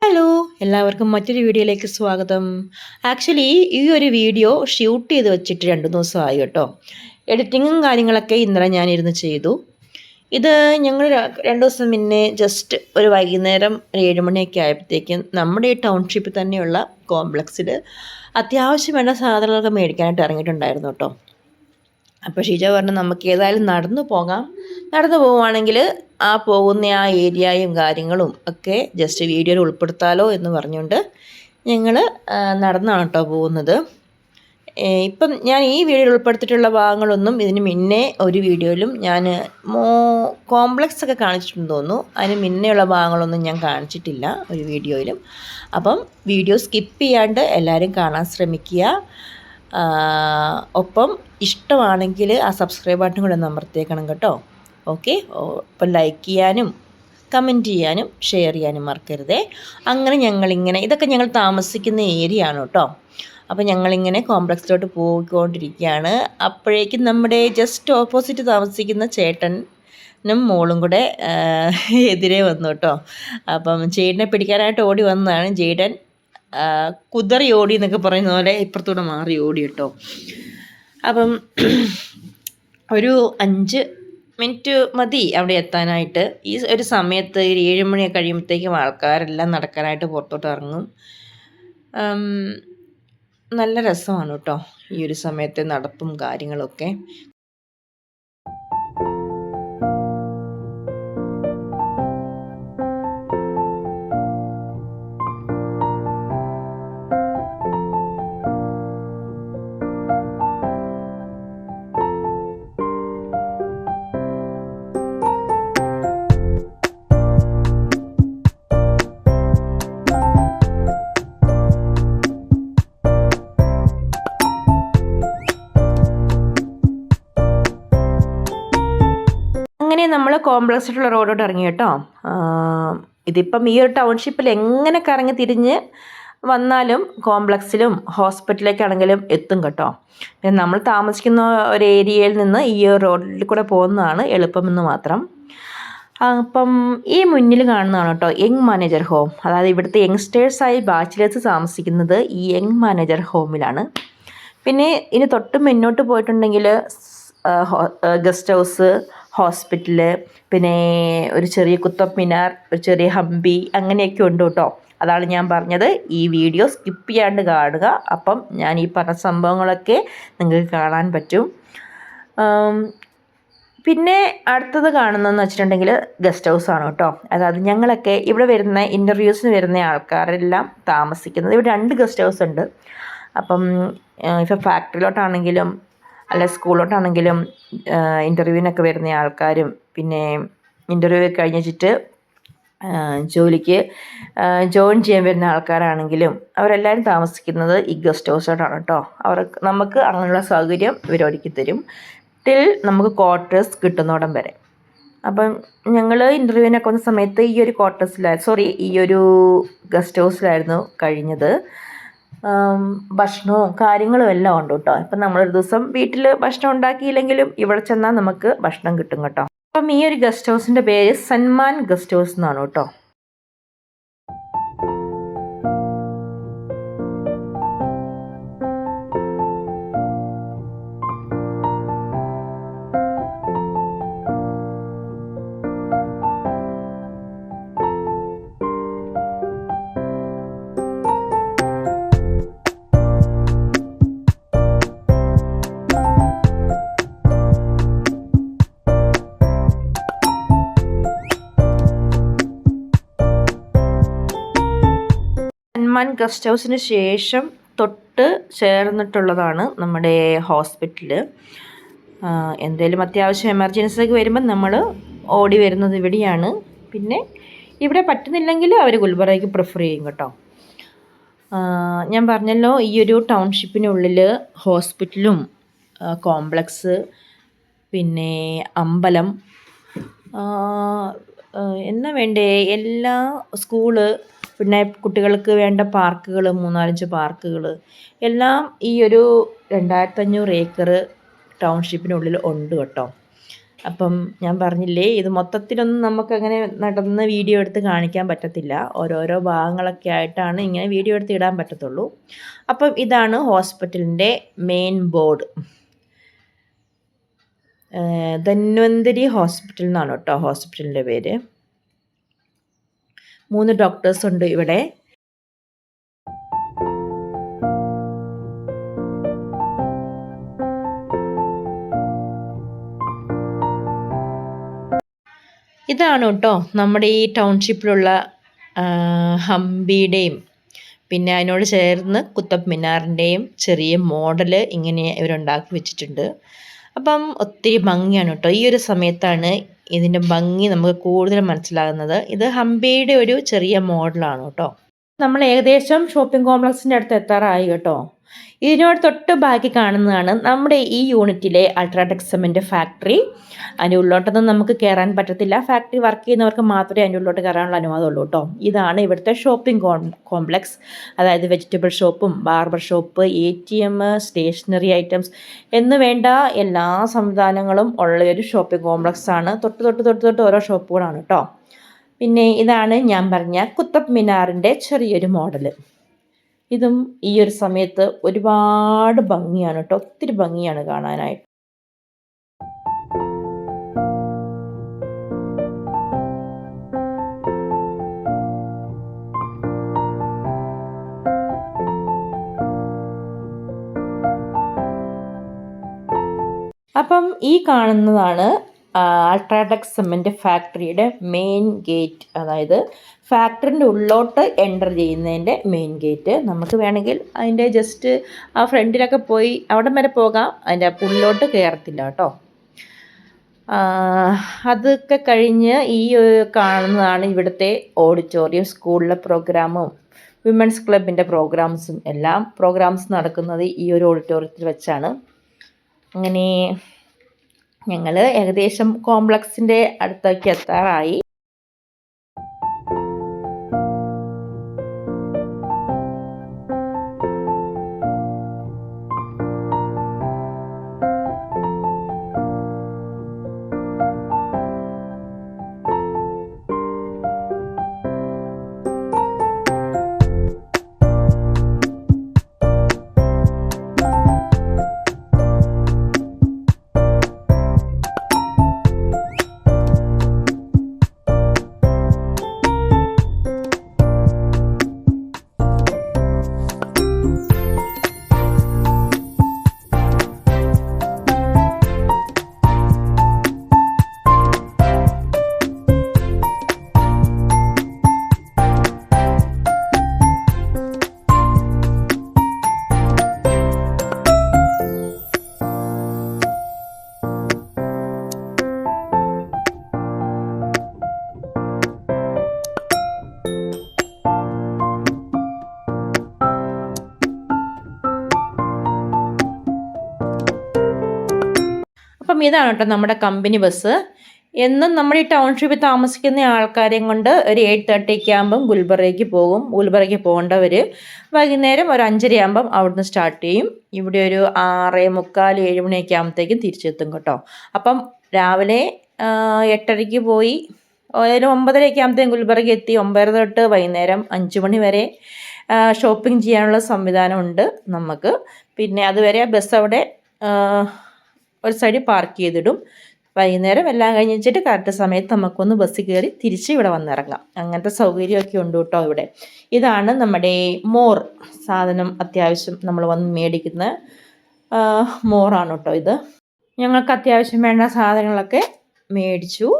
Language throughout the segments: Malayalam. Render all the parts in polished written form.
ഹലോ എല്ലാവർക്കും മറ്റൊരു വീഡിയോയിലേക്ക് സ്വാഗതം. ആക്ച്വലി ഈ ഒരു വീഡിയോ ഷൂട്ട് ചെയ്ത് വെച്ചിട്ട് 2 ദിവസമായി കേട്ടോ. എഡിറ്റിങ്ങും കാര്യങ്ങളൊക്കെ ഇന്നലെ ഞാനിരുന്ന് ചെയ്തു. ഇത് ഞങ്ങൾ 2 ദിവസം മുന്നേ ജസ്റ്റ് ഒരു വൈകുന്നേരം ഒരു 7 മണിയൊക്കെ ആയപ്പോഴത്തേക്കും നമ്മുടെ ഈ ടൗൺഷിപ്പിൽ തന്നെയുള്ള കോംപ്ലക്സിൽ അത്യാവശ്യം വേണ്ട സാധനങ്ങളൊക്കെ മേടിക്കാനായിട്ട് ഇറങ്ങിയിട്ടുണ്ടായിരുന്നു കേട്ടോ. അപ്പോൾ ഷീജ പറഞ്ഞു നമുക്ക് ഏതായാലും നടന്നു പോകാം. നടന്നു പോവുകയാണെങ്കിൽ ആ പോകുന്ന ആ ഏരിയയും കാര്യങ്ങളും ഒക്കെ ജസ്റ്റ് വീഡിയോയിൽ ഉൾപ്പെടുത്താലോ എന്ന് പറഞ്ഞുകൊണ്ട് ഞങ്ങൾ നടന്നാണ് കേട്ടോ പോകുന്നത്. ഇപ്പം ഞാൻ ഈ വീഡിയോയിൽ ഉൾപ്പെടുത്തിയിട്ടുള്ള ഭാഗങ്ങളൊന്നും ഇതിന് മുന്നേ ഒരു വീഡിയോയിലും ഞാൻ കോംപ്ലക്സ് ഒക്കെ കാണിച്ചിട്ടുണ്ടെന്ന് തോന്നുന്നു. അതിന് മുന്നേയുള്ള ഭാഗങ്ങളൊന്നും ഞാൻ കാണിച്ചിട്ടില്ല ഒരു വീഡിയോയിലും. അപ്പം വീഡിയോ സ്കിപ്പ് ചെയ്യാണ്ട് എല്ലാവരും കാണാൻ ശ്രമിക്കുക. ഒപ്പം ഇഷ്ടമാണെങ്കിൽ ആ സബ്സ്ക്രൈബ് ബട്ടൺ കൂടെ ഒന്ന് അമർത്തിയേക്കണം കേട്ടോ. ഓക്കെ, അപ്പം ലൈക്ക് ചെയ്യാനും കമൻറ്റ് ചെയ്യാനും ഷെയർ ചെയ്യാനും മറക്കരുതേ. അങ്ങനെ ഞങ്ങളിങ്ങനെ ഇതൊക്കെ ഞങ്ങൾ താമസിക്കുന്ന ഏരിയ ആണ് കേട്ടോ. അപ്പോൾ ഞങ്ങളിങ്ങനെ കോംപ്ലക്സിലോട്ട് പോയിക്കൊണ്ടിരിക്കുകയാണ്. അപ്പോഴേക്കും നമ്മുടെ ജസ്റ്റ് ഓപ്പോസിറ്റ് താമസിക്കുന്ന ചേട്ടനും മോളും കൂടെ എതിരെ വന്നു കേട്ടോ. അപ്പം ചേട്ടനെ പിടിക്കാനായിട്ട് ഓടി വന്നതാണ്. ചേട്ടൻ കുതറി ഓടി എന്നൊക്കെ പറയുന്ന പോലെ ഇപ്പുറത്തൂടെ മാറി ഓടി കേട്ടോ. അപ്പം ഒരു 5 മിനിറ്റ് മതി അവിടെ എത്താനായിട്ട്. ഈ ഒരു സമയത്ത് 7 മണിയൊക്കെ കഴിയുമ്പോഴത്തേക്കും ആൾക്കാരെല്ലാം നടക്കാനായിട്ട് പുറത്തോട്ട് ഇറങ്ങും. നല്ല രസമാണ് കേട്ടോ ഈ ഒരു സമയത്തെ നടപ്പും കാര്യങ്ങളൊക്കെ. അങ്ങനെ നമ്മൾ കോംപ്ലക്സിലുള്ള റോഡോട്ട് ഇറങ്ങി കേട്ടോ. ഇതിപ്പം ഈ ഒരു ടൗൺഷിപ്പിൽ എങ്ങനെ കറങ്ങി തിരിഞ്ഞ് വന്നാലും കോംപ്ലക്സിലും ഹോസ്പിറ്റലിലേക്കാണെങ്കിലും എത്തും കേട്ടോ. പിന്നെ നമ്മൾ താമസിക്കുന്ന ഒരു ഏരിയയിൽ നിന്ന് ഈ ഒരു റോഡിൽ കൂടെ പോകുന്നതാണ് എളുപ്പമെന്ന് മാത്രം. അപ്പം ഈ മുന്നിൽ കാണുന്നതാണ് കേട്ടോ യങ് മാനേജർ ഹോം. അതായത് ഇവിടുത്തെ യങ്സ്റ്റേഴ്സായി ബാച്ചിലേഴ്സ് താമസിക്കുന്നത് ഈ യങ് മാനേജർ ഹോമിലാണ്. പിന്നെ ഇനി തൊട്ട് മുന്നോട്ട് പോയിട്ടുണ്ടെങ്കിൽ ഗസ്റ്റ് ഹൗസ്, ഹോസ്പിറ്റല്, പിന്നെ ഒരു ചെറിയ കുത്തബ് മിനാർ, ഒരു ചെറിയ ഹംപി, അങ്ങനെയൊക്കെ ഉണ്ട് കേട്ടോ. അതാണ് ഞാൻ പറഞ്ഞത് ഈ വീഡിയോ സ്കിപ്പ് ചെയ്യാണ്ട് കാണുക. അപ്പം ഞാൻ ഈ പറഞ്ഞ സംഭവങ്ങളൊക്കെ നിങ്ങൾക്ക് കാണാൻ പറ്റും. പിന്നെ അടുത്തത് കാണുന്നതെന്ന് വെച്ചിട്ടുണ്ടെങ്കിൽ ഗസ്റ്റ് ഹൗസാണ് കേട്ടോ. അതായത് ഞങ്ങളൊക്കെ ഇവിടെ വരുന്ന ഇൻ്റർവ്യൂസിന് വരുന്ന ആൾക്കാരെല്ലാം താമസിക്കുന്നത് ഇവിടെ 2 ഗസ്റ്റ് ഹൗസ് ഉണ്ട്. അപ്പം ഇപ്പോൾ ഫാക്ടറിയിലോട്ടാണെങ്കിലും അല്ല സ്കൂളിലോട്ടാണെങ്കിലും ഇൻ്റർവ്യൂവിനൊക്കെ വരുന്ന ആൾക്കാരും പിന്നെ ഇൻ്റർവ്യൂ കഴിഞ്ഞിട്ട് ജോലിക്ക് ജോയിൻ ചെയ്യാൻ വരുന്ന ആൾക്കാരാണെങ്കിലും അവരെല്ലാവരും താമസിക്കുന്നത് ഈ ഗസ്റ്റ് ഹൗസിലോട്ടാണ് കേട്ടോ. നമുക്ക് അങ്ങനെയുള്ള സൗകര്യം ഇവരൊരുക്കി തരും ടിൽ നമുക്ക് ക്വാർട്ടേഴ്സ് കിട്ടുന്നോടം വരെ. അപ്പം ഞങ്ങൾ ഇൻ്റർവ്യൂവിനൊക്കെ വന്ന സമയത്ത് ഈ ഒരു ഗസ്റ്റ് ഹൗസിലായിരുന്നു കഴിഞ്ഞത്. ഭക്ഷണവും കാര്യങ്ങളും എല്ലാം ഉണ്ട് കേട്ടോ. ഇപ്പം നമ്മളൊരു ദിവസം വീട്ടിൽ ഭക്ഷണം ഉണ്ടാക്കിയില്ലെങ്കിലും ഇവിടെ ചെന്നാൽ നമുക്ക് ഭക്ഷണം കിട്ടും കേട്ടോ. അപ്പം ഈ ഒരു ഗസ്റ്റ് ഹൗസിൻ്റെ പേര് സന്മാൻ ഗസ്റ്റ് ഹൗസ് എന്നാണ് കേട്ടോ. സന്മാൻ ഗസ്റ്റ് ഹൗസിന് ശേഷം തൊട്ട് ചേർന്നിട്ടുള്ളതാണ് നമ്മുടെ ഹോസ്പിറ്റല്. എന്തെങ്കിലും അത്യാവശ്യം എമർജൻസി ഒക്കെ വരുമ്പോൾ നമ്മൾ ഓടി വരുന്നത് ഇവിടെയാണ്. പിന്നെ ഇവിടെ പറ്റുന്നില്ലെങ്കിൽ അവർ ഗുൽബർഗയ്ക്ക് പ്രിഫർ ചെയ്യും കേട്ടോ. ഞാൻ പറഞ്ഞല്ലോ ഈ ഒരു ടൗൺഷിപ്പിനുള്ളിൽ ഹോസ്പിറ്റലും കോംപ്ലക്സ് പിന്നെ അമ്പലം എന്നാ വേണ്ടേ എല്ലാ സ്കൂള് പിന്നെ കുട്ടികൾക്ക് വേണ്ട പാർക്കുകൾ 3-4 പാർക്കുകൾ എല്ലാം ഈ ഒരു 2500 ഏക്കർ ടൗൺഷിപ്പിനുള്ളിൽ ഉണ്ട് കേട്ടോ. അപ്പം ഞാൻ പറഞ്ഞില്ലേ, ഇത് മൊത്തത്തിലൊന്നും നമുക്കങ്ങനെ നടന്ന് വീഡിയോ എടുത്ത് കാണിക്കാൻ പറ്റത്തില്ല. ഓരോരോ ഭാഗങ്ങളൊക്കെ ആയിട്ടാണ് ഇങ്ങനെ വീഡിയോ എടുത്ത് ഇടാൻ പറ്റത്തുള്ളൂ. അപ്പം ഇതാണ് ഹോസ്പിറ്റലിൻ്റെ മെയിൻ ബോർഡ്. ധന്വന്തരി ഹോസ്പിറ്റൽ എന്നാണ് കേട്ടോ ഹോസ്പിറ്റലിൻ്റെ പേര്. 3 ഡോക്ടേഴ്സ് ഉണ്ട് ഇവിടെ. ഇതാണ് കേട്ടോ നമ്മുടെ ഈ ടൗൺഷിപ്പിലുള്ള ഹംപിയുടെയും പിന്നെ അതിനോട് ചേർന്ന് കുത്തബ് മിനാറിൻ്റെയും ചെറിയ മോഡൽ ഇങ്ങനെ ഇവരുണ്ടാക്കി വെച്ചിട്ടുണ്ട്. അപ്പം ഒത്തിരി ഭംഗിയാണ് കേട്ടോ. ഈ ഒരു സമയത്താണ് ഇതിൻ്റെ ഭംഗി നമുക്ക് കൂടുതൽ മനസ്സിലാകുന്നത്. ഇത് ഹംപിയുടെ ഒരു ചെറിയ മോഡലാണ് കേട്ടോ. നമ്മൾ ഏകദേശം ഷോപ്പിംഗ് കോംപ്ലക്സിൻ്റെ അടുത്ത് എത്താറായി കേട്ടോ. ഇതിനോട് തൊട്ട് ബാക്കി കാണുന്നതാണ് നമ്മുടെ ഈ യൂണിറ്റിലെ അൾട്രാടെക് സിമൻറ്റ് ഫാക്ടറി. അതിൻ്റെ ഉള്ളിലോട്ടൊന്നും നമുക്ക് കയറാൻ പറ്റത്തില്ല. ഫാക്ടറി വർക്ക് ചെയ്യുന്നവർക്ക് മാത്രമേ അതിൻ്റെ ഉള്ളിലോട്ട് കയറാനുള്ള അനുവാദമുള്ളൂ കേട്ടോ. ഇതാണ് ഇവിടുത്തെ ഷോപ്പിംഗ് കോംപ്ലക്സ്. അതായത് വെജിറ്റബിൾ ഷോപ്പും barber shop, ATM, stationery items എന്ന് വേണ്ട എല്ലാ സംവിധാനങ്ങളും ഉള്ളൊരു ഷോപ്പിംഗ് കോംപ്ലക്സ് ആണ്. തൊട്ട് ഓരോ ഷോപ്പുകളാണ് കേട്ടോ. പിന്നെ ഇതാണ് ഞാൻ പറഞ്ഞ കുത്തബ് മിനാറിൻ്റെ ചെറിയൊരു മോഡൽ. ഇതും ഈ ഒരു സമയത്ത് ഒരുപാട് ഭംഗിയാണ് കേട്ടോ. ഒത്തിരി ഭംഗിയാണ് കാണാനായിട്ട്. അപ്പം ഈ കാണുന്നതാണ് അൾട്രാടെക് സിമൻറ്റ് ഫാക്ടറിയുടെ മെയിൻ ഗേറ്റ്. അതായത് ഫാക്ടറിൻ്റെ ഉള്ളിലോട്ട് എൻ്റർ ചെയ്യുന്നതിൻ്റെ മെയിൻ ഗേറ്റ്. നമുക്ക് വേണമെങ്കിൽ അതിൻ്റെ ജസ്റ്റ് ആ ഫ്രണ്ടിലൊക്കെ പോയി അവിടം വരെ പോകാം. അതിൻ്റെ ഉള്ളിലോട്ട് കയറത്തില്ല കേട്ടോ. അതൊക്കെ കഴിഞ്ഞ് ഈ കാണുന്നതാണ് ഇവിടുത്തെ ഓഡിറ്റോറിയം. സ്കൂളിലെ പ്രോഗ്രാമും വിമൻസ് ക്ലബിൻ്റെ പ്രോഗ്രാംസും എല്ലാം നടക്കുന്നത് ഈ ഒരു ഓഡിറ്റോറിയത്തിൽ വെച്ചാണ്. അങ്ങനെ ഞങ്ങൾ ഏകദേശം കോംപ്ലക്സിൻ്റെ അടുത്തേക്ക് എത്താറായി. അപ്പം ഇതാണ് കേട്ടോ നമ്മുടെ കമ്പനി ബസ്. എന്നും നമ്മുടെ ഈ ടൗൺഷിപ്പിൽ താമസിക്കുന്ന ആൾക്കാരെയും കൊണ്ട് ഒരു 8:30 ആകുമ്പം ഗുൽബർഗയ്ക്ക് പോകും. ഗുൽബർഗയ്ക്ക് പോകേണ്ടവർ വൈകുന്നേരം ഒരു 5:30 ആകുമ്പം അവിടുന്ന് സ്റ്റാർട്ട് ചെയ്യും. ഇവിടെ ഒരു 6:45, 7 മണിയൊക്കെ ആകുമ്പോഴത്തേക്കും തിരിച്ചെത്തും കേട്ടോ. അപ്പം രാവിലെ 8:30 പോയി ഒരു 9:30 ആകുമ്പോഴത്തേക്കും ഗുൽബർഗ എത്തി. 9 തൊട്ട് വൈകുന്നേരം 5 മണി വരെ ഷോപ്പിംഗ് ചെയ്യാനുള്ള സംവിധാനമുണ്ട് നമുക്ക്. പിന്നെ അതുവരെ ബസ് അവിടെ ഒരു സൈഡിൽ പാർക്ക് ചെയ്തിടും. വൈകുന്നേരം എല്ലാം കഴിഞ്ഞ് വെച്ചിട്ട് കറക്റ്റ് സമയത്ത് നമുക്കൊന്ന് ബസ്സിൽ കയറി തിരിച്ച് ഇവിടെ വന്നിറങ്ങാം. അങ്ങനത്തെ സൗകര്യമൊക്കെ ഉണ്ട് കേട്ടോ ഇവിടെ. ഇതാണ് നമ്മുടെ മോർ സാധനം. അത്യാവശ്യം നമ്മൾ വന്ന് മേടിക്കുന്ന മോറാണ് കേട്ടോ ഇത്. ഞങ്ങൾക്ക് അത്യാവശ്യം വേണ്ട സാധനങ്ങളൊക്കെ മേടിച്ചു.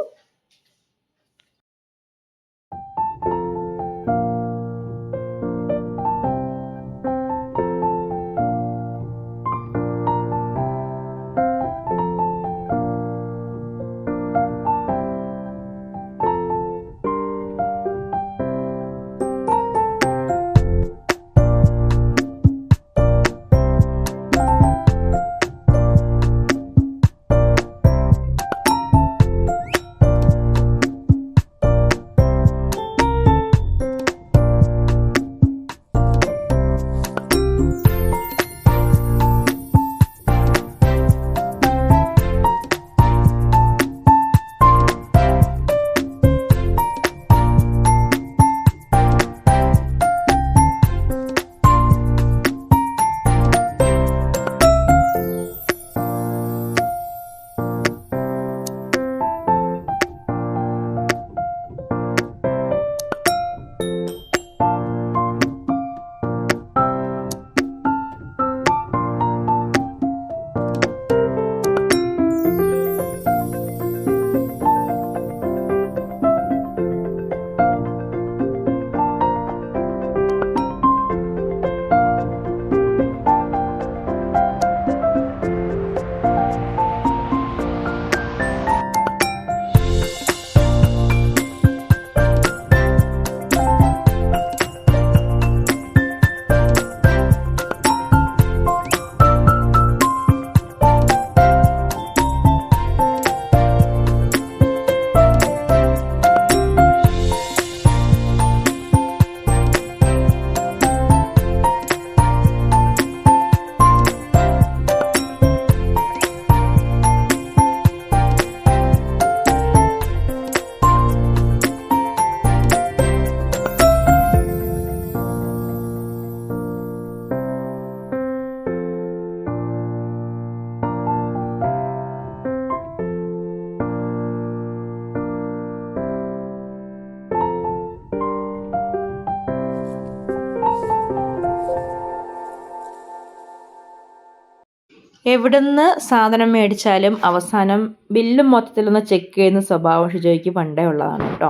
എവിടുന്ന് സാധനം മേടിച്ചാലും അവസാനം ബില്ലും മൊത്തത്തിലൊന്ന് ചെക്ക് ചെയ്യുന്ന സ്വഭാവം ഷിജോയ്ക്ക് പണ്ടേ ഉള്ളതാണ് കേട്ടോ.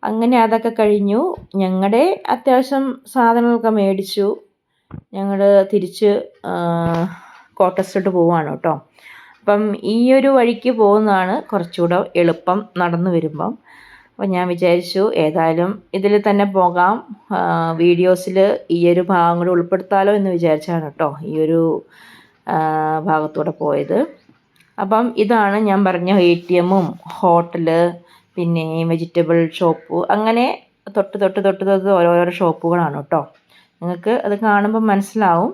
അങ്ങനെ അതൊക്കെ കഴിഞ്ഞു. ഞങ്ങളുടെ അത്യാവശ്യം സാധനങ്ങളൊക്കെ മേടിച്ചു. ഞങ്ങൾ തിരിച്ച് ക്വാർട്ടേഴ്സിലോട്ട് പോവുകയാണ് കേട്ടോ. അപ്പം ഈ ഒരു വഴിക്ക് പോകുന്നതാണ് കുറച്ചുകൂടെ എളുപ്പം നടന്നു വരുമ്പം. അപ്പം ഞാൻ വിചാരിച്ചു ഏതായാലും ഇതിൽ തന്നെ പോകാം, വീഡിയോസിൽ ഈ ഒരു ഭാഗം കൂടെ ഉൾപ്പെടുത്താലോ എന്ന് വിചാരിച്ചാണ് കേട്ടോ ഈ ഒരു ഭാഗത്തൂടെ പോയത്. അപ്പം ഇതാണ് ഞാൻ പറഞ്ഞ ATM-ഉം ഹോട്ടല്, പിന്നെ വെജിറ്റബിൾ ഷോപ്പ്, അങ്ങനെ തൊട്ട് ഓരോരോ ഷോപ്പുകളാണ് കേട്ടോ. നിങ്ങൾക്ക് അത് കാണുമ്പോൾ മനസ്സിലാവും.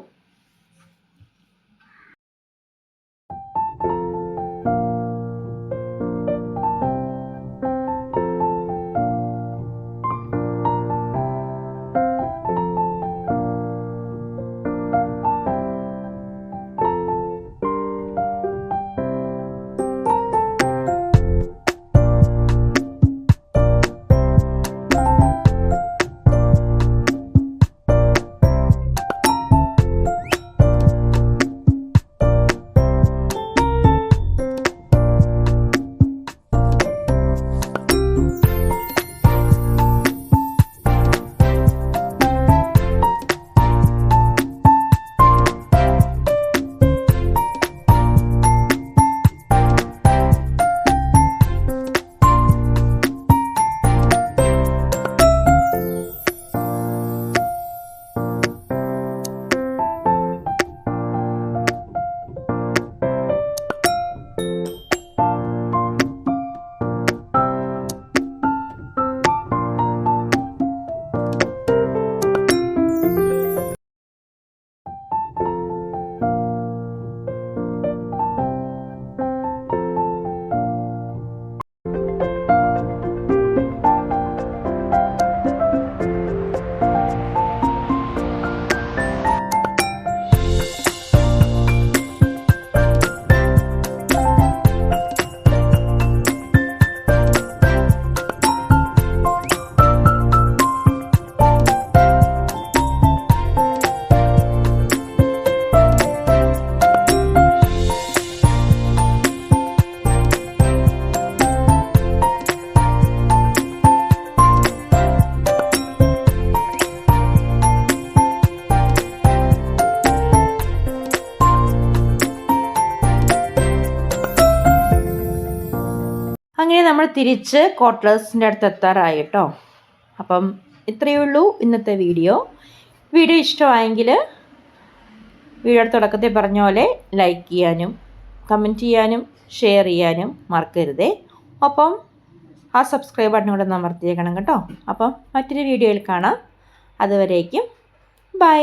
അങ്ങനെ നമ്മൾ തിരിച്ച് ക്വാർട്ടേഴ്സിൻ്റെ അടുത്ത് എത്താറായി കേട്ടോ. അപ്പം ഇത്രയേ ഉള്ളൂ ഇന്നത്തെ വീഡിയോ. ഇഷ്ടമായെങ്കിൽ വീഡിയോയുടെ തുടക്കത്തിൽ പറഞ്ഞ പോലെ ലൈക്ക് ചെയ്യാനും കമൻറ്റ് ചെയ്യാനും ഷെയർ ചെയ്യാനും മറക്കരുതേ. അപ്പം ആ സബ്സ്ക്രൈബ് ബട്ടൺ കൂടെ അമർത്തിയേക്കണം കേട്ടോ. അപ്പം മറ്റൊരു വീഡിയോയിൽ കാണാം. അതുവരേക്കും ബൈ.